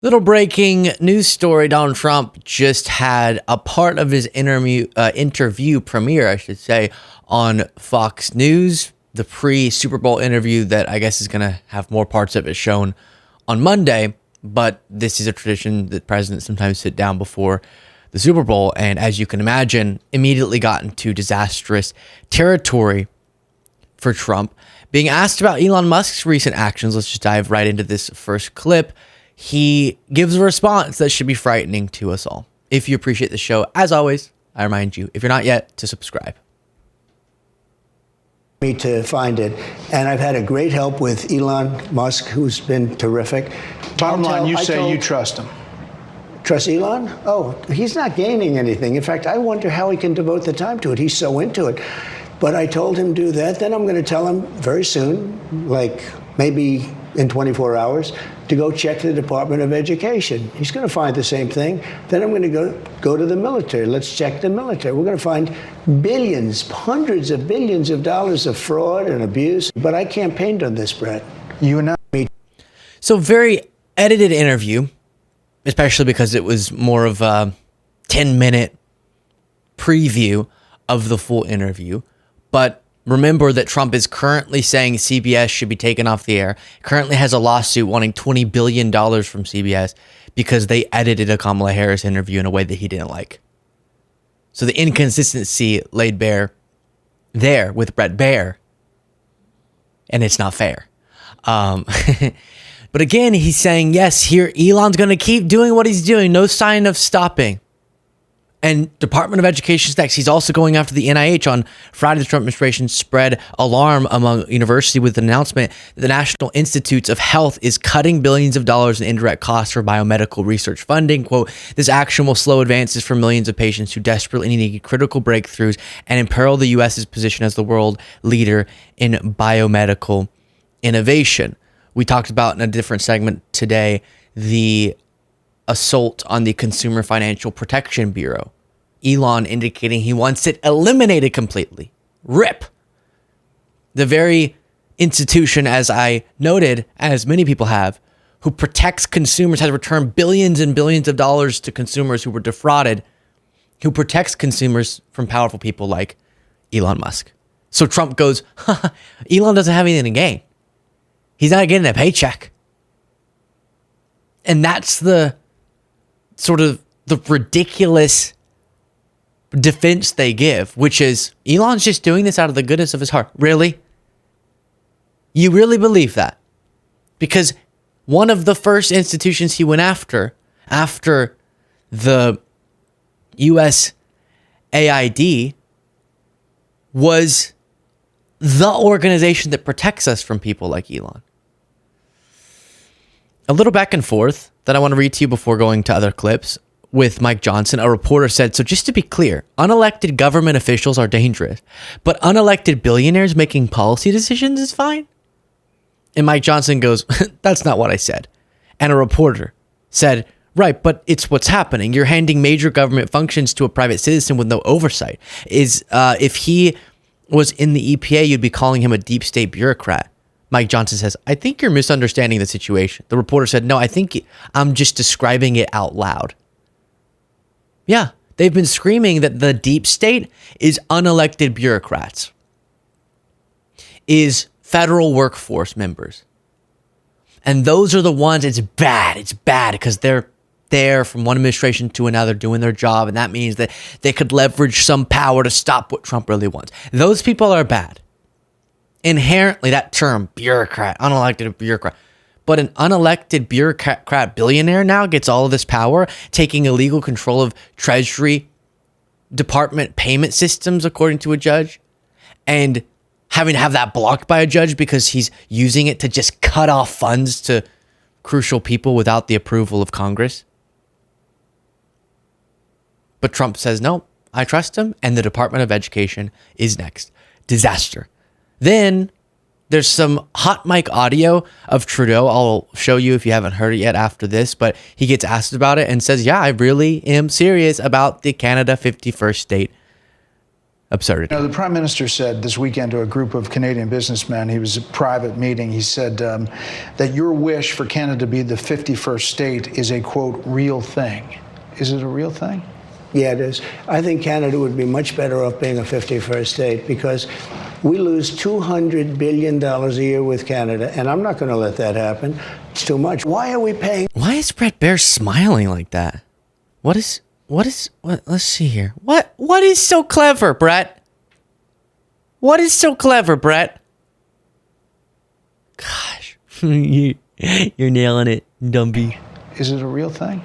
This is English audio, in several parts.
Little breaking news story. Donald Trump just had a part of his interview premiere, I should say, on Fox News, the pre-Super Bowl interview that I guess is going to have more parts of it shown on Monday. But this is a tradition that presidents sometimes sit down before the Super Bowl. And as you can imagine, immediately got into disastrous territory for Trump. Being asked about Elon Musk's recent actions, let's just dive right into this first clip. He gives a response that should be frightening to us all. If you appreciate the show, as always, I remind you, if you're not yet, to subscribe. Me to find it, and I've had a great help with Elon Musk, who's been terrific. Bottom line, you say you trust him. Trust Elon? Oh, he's not gaining anything. In fact, I wonder how he can devote the time to it. He's so into it. But I told him do that. Then I'm going to tell him very soon, like maybe in 24 hours, to go check the Department of Education. He's going to find the same thing. Then I'm going to go to the military. Let's check the military. We're going to find billions, hundreds of billions of dollars of fraud and abuse. But I campaigned on this, Bret. You and I. So very edited interview, especially because it was more of a 10-minute preview of the full interview. But remember that Trump is currently saying CBS should be taken off the air, currently has a lawsuit wanting $20 billion from CBS because they edited a Kamala Harris interview in a way that he didn't like. So the inconsistency laid bare there with Bret Baier, and it's not fair. But again, he's saying, yes, here Elon's going to keep doing what he's doing. No sign of stopping. And Department of Education's next. He's also going after the NIH. On Friday, the Trump administration spread alarm among universities with an announcement that the National Institutes of Health is cutting billions of dollars in indirect costs for biomedical research funding. Quote, this action will slow advances for millions of patients who desperately need critical breakthroughs and imperil the U.S.'s position as the world leader in biomedical innovation. We talked about in a different segment today the assault on the Consumer Financial Protection Bureau. Elon indicating he wants it eliminated completely. RIP. The very institution, as I noted, as many people have, who protects consumers, has returned billions and billions of dollars to consumers who were defrauded, who protects consumers from powerful people like Elon Musk. So Trump goes, Elon doesn't have anything to gain. He's not getting a paycheck. And that's the sort of the ridiculous defense they give, which is Elon's just doing this out of the goodness of his heart. Really? You really believe that? Because one of the first institutions he went after the US AID was the organization that protects us from people like Elon. A little back and forth that I want to read to you before going to other clips with Mike Johnson. A reporter said, so just to be clear, unelected government officials are dangerous, but unelected billionaires making policy decisions is fine? And Mike Johnson goes, that's not what I said. And a reporter said, right, but it's what's happening. You're handing major government functions to a private citizen with no oversight. If he was in the EPA, you'd be calling him a deep state bureaucrat. Mike Johnson says, I think you're misunderstanding the situation. The reporter said, no, I think I'm just describing it out loud. Yeah, they've been screaming that the deep state is unelected bureaucrats, is federal workforce members. And those are the ones, it's bad because they're there from one administration to another doing their job. And that means that they could leverage some power to stop what Trump really wants. Those people are bad. Inherently, that term, bureaucrat, unelected bureaucrat. But an unelected bureaucrat billionaire now gets all of this power, taking illegal control of Treasury Department payment systems, according to a judge, and having to have that blocked by a judge because he's using it to just cut off funds to crucial people without the approval of Congress. But Trump says, no, I trust him, and the Department of Education is next. Disaster. Then there's some hot mic audio of Trudeau. I'll show you if you haven't heard it yet after this, but he gets asked about it and says, yeah, I really am serious about the Canada 51st state absurdity. The Prime Minister said this weekend to a group of Canadian businessmen, he was a private meeting, he said that your wish for Canada to be the 51st state is a, quote, real thing. Is it a real thing? Yeah, it is. I think Canada would be much better off being a 51st state because we lose $200 billion a year with Canada, and I'm not going to let that happen. It's too much. Why are we paying? Why is Bret Baier smiling like that? What, let's see here. What is so clever, Bret? What is so clever, Bret? Gosh, you're nailing it, Dumby. Is it a real thing?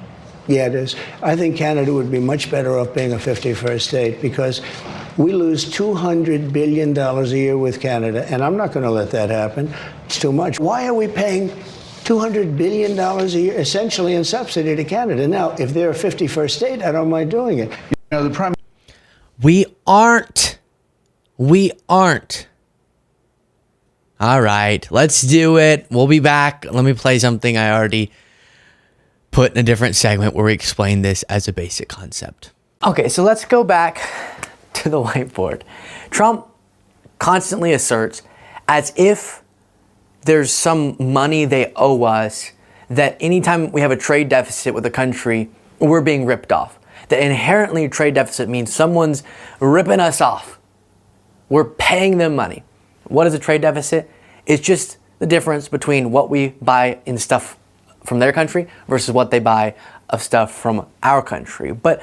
Yeah, it is. I think Canada would be much better off being a 51st state because we lose $200 billion a year with Canada, and I'm not going to let that happen. It's too much. Why are we paying $200 billion a year essentially in subsidy to Canada? Now, if they're a 51st state, I don't mind doing it. The Prime We aren't. All right, let's do it. We'll be back. Let me play something I already put in a different segment where we explain this as a basic concept. Okay, so let's go back to the whiteboard. Trump constantly asserts as if there's some money they owe us, that anytime we have a trade deficit with a country, we're being ripped off. That inherently a trade deficit means someone's ripping us off. We're paying them money. What is a trade deficit? It's just the difference between what we buy in stuff from their country versus what they buy of stuff from our country. But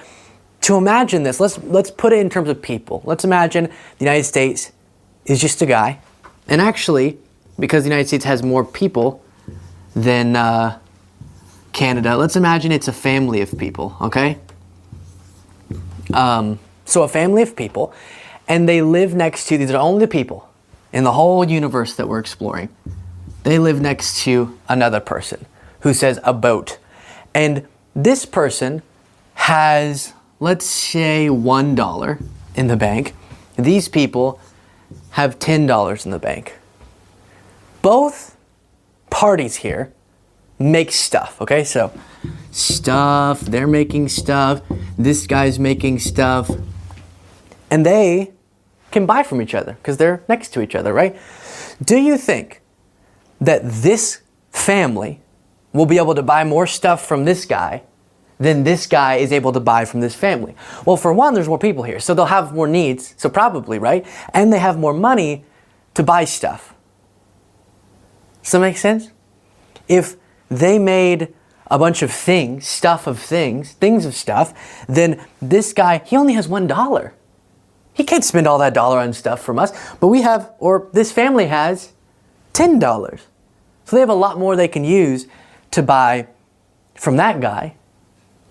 to imagine this, let's put it in terms of people. Let's imagine the United States is just a guy. And actually, because the United States has more people than Canada, let's imagine it's a family of people, okay? So a family of people, and they live next to, these are only the people in the whole universe that we're exploring. They live next to another person who says a boat. And this person has, let's say, $1 in the bank. These people have $10 in the bank. Both parties here make stuff, okay? So stuff, they're making stuff, this guy's making stuff, and they can buy from each other because they're next to each other, right? Do you think that this family will be able to buy more stuff from this guy than this guy is able to buy from this family? Well, for one, there's more people here, so they'll have more needs, so probably, right? And they have more money to buy stuff. Does that make sense? If they made a bunch of things, stuff of things, things of stuff, then this guy, he only has $1. He can't spend all that dollar on stuff from us, but we have, or this family has $10. So they have a lot more they can use to buy from that guy.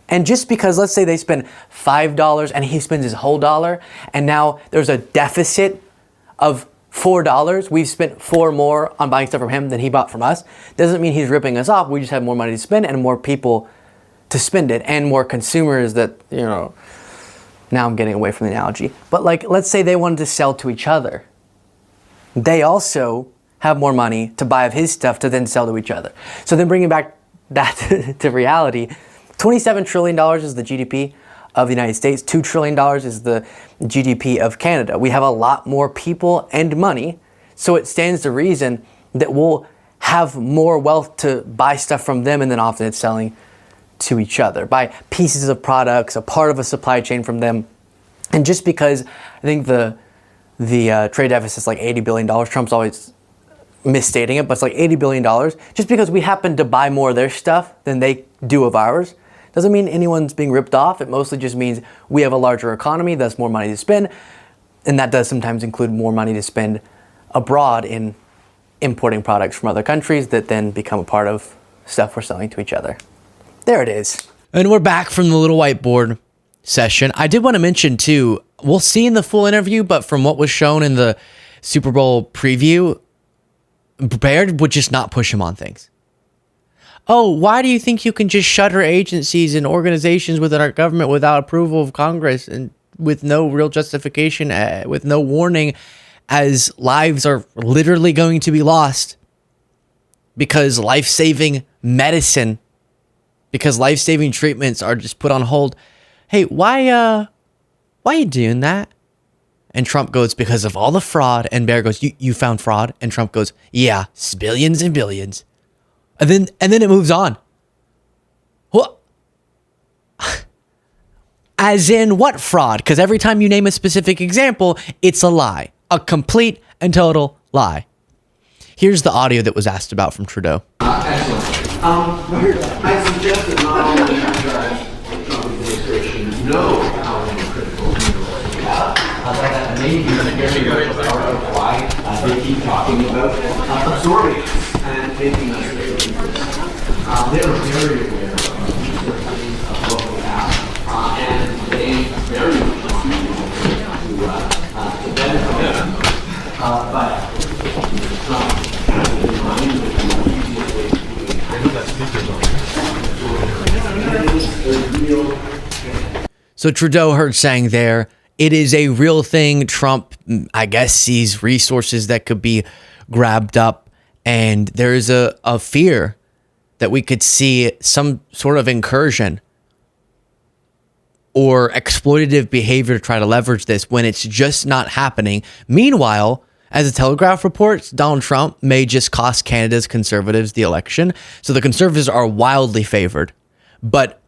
And just because, let's say they spend $5 and he spends his whole dollar, and now there's a deficit of $4, we've spent $4 more on buying stuff from him than he bought from us, doesn't mean he's ripping us off. We just have more money to spend and more people to spend it and more consumers that, now I'm getting away from the analogy. But like, let's say they wanted to sell to each other. They also have more money to buy of his stuff to then sell to each other. So then bringing back that to reality, $27 trillion is the GDP of the United States. $2 trillion is the GDP of Canada. We have a lot more people and money, so it stands to reason that we'll have more wealth to buy stuff from them, and then often it's selling to each other, buy pieces of products, a part of a supply chain from them. And just because I think the trade deficit is like $80 billion, Trump's always misstating it, but it's like $80 billion, just because we happen to buy more of their stuff than they do of ours, doesn't mean anyone's being ripped off. It mostly just means we have a larger economy, that's more money to spend, and that does sometimes include more money to spend abroad in importing products from other countries that then become a part of stuff we're selling to each other. There it is. And we're back from the little whiteboard session. I did want to mention too, we'll see in the full interview, but from what was shown in the Super Bowl preview, Baier would just not push him on things. Oh, why do you think you can just shutter agencies and organizations within our government without approval of Congress and with no real justification, with no warning, as lives are literally going to be lost because life-saving medicine, because life-saving treatments are just put on hold? Hey, why are you doing that? And Trump goes, because of all the fraud. And Baier goes, you found fraud? And Trump goes, yeah, billions and billions. And then it moves on. What? As in what fraud? Because every time you name a specific example, it's a lie. A complete and total lie. Here's the audio that was asked about from Trudeau. Excellent. I suggest that not only does the Trump administration know how hypocritical we have, that maybe very much part of why they keep talking about absorbing us and making us very dangerous. They're very aware of what we have, and they very much want to benefit. But So Trudeau heard saying there, it is a real thing. Trump, I guess, sees resources that could be grabbed up. And there is a fear that we could see some sort of incursion or exploitative behavior to try to leverage this when it's just not happening. Meanwhile, as the Telegraph reports, Donald Trump may just cost Canada's Conservatives the election. So the Conservatives are wildly favored. But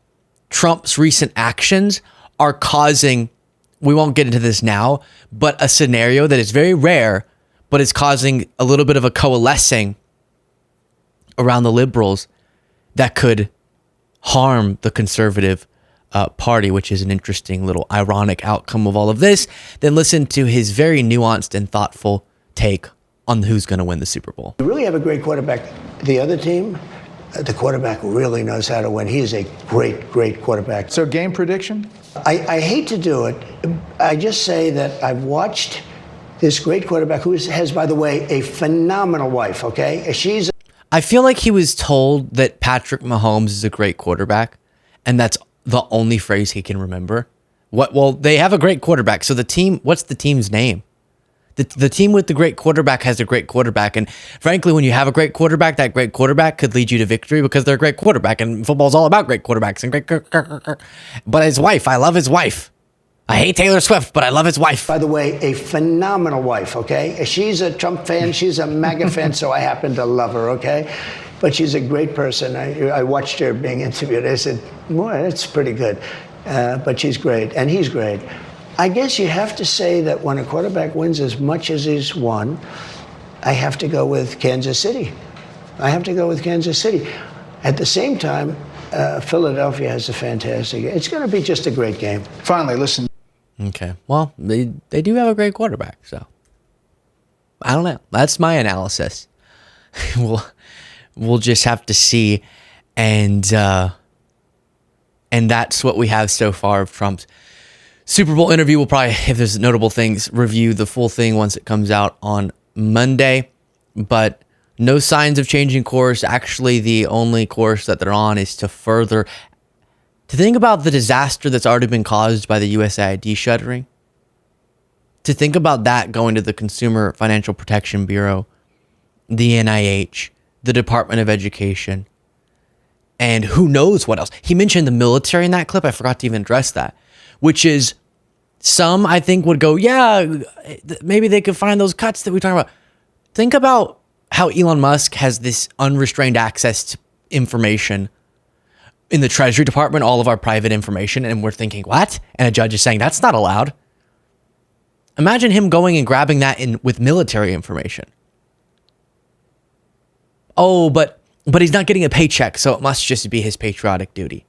Trump's recent actions are causing, we won't get into this now, but a scenario that is very rare, but is causing a little bit of a coalescing around the Liberals that could harm the Conservative party, which is an interesting little ironic outcome of all of this. Then listen to his very nuanced and thoughtful take on who's going to win the Super Bowl. We really have a great quarterback. The other team, the quarterback really knows how to win. He is a great, great quarterback. So game prediction? I hate to do it. I just say that I've watched this great quarterback who has, by the way, a phenomenal wife, okay? I feel like he was told that Patrick Mahomes is a great quarterback, and that's the only phrase he can remember. Well, they have a great quarterback. So the team, what's the team's name? The team with the great quarterback has a great quarterback. And frankly, when you have a great quarterback, that great quarterback could lead you to victory because they're a great quarterback. And football's all about great quarterbacks and great. But his wife, I love his wife. I hate Taylor Swift, but I love his wife. By the way, a phenomenal wife, okay? She's a Trump fan. She's a MAGA fan, so I happen to love her, okay? But she's a great person. I watched her being interviewed. I said, boy, that's pretty good. But she's great, and he's great. I guess you have to say that when a quarterback wins as much as he's won, I have to go with Kansas City. At the same time, Philadelphia has a fantastic. It's going to be just a great game. Finally, listen. Okay. Well, they do have a great quarterback, so I don't know. That's my analysis. We'll just have to see, and that's what we have so far of Trump's Super Bowl interview. We'll probably, if there's notable things, review the full thing once it comes out on Monday. But no signs of changing course. Actually, the only course that they're on is to think about the disaster that's already been caused by the USAID shuttering. To think about that going to the Consumer Financial Protection Bureau, the NIH, the Department of Education, and who knows what else. He mentioned the military in that clip. I forgot to even address that, which is some, I think, would go, yeah, maybe they could find those cuts that we talk about. Think about how Elon Musk has this unrestrained access to information in the Treasury Department, all of our private information, and we're thinking, what? And a judge is saying, that's not allowed. Imagine him going and grabbing that with military information. Oh, but he's not getting a paycheck, so it must just be his patriotic duty.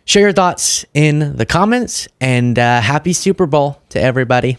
Share your thoughts in the comments, and happy Super Bowl to everybody.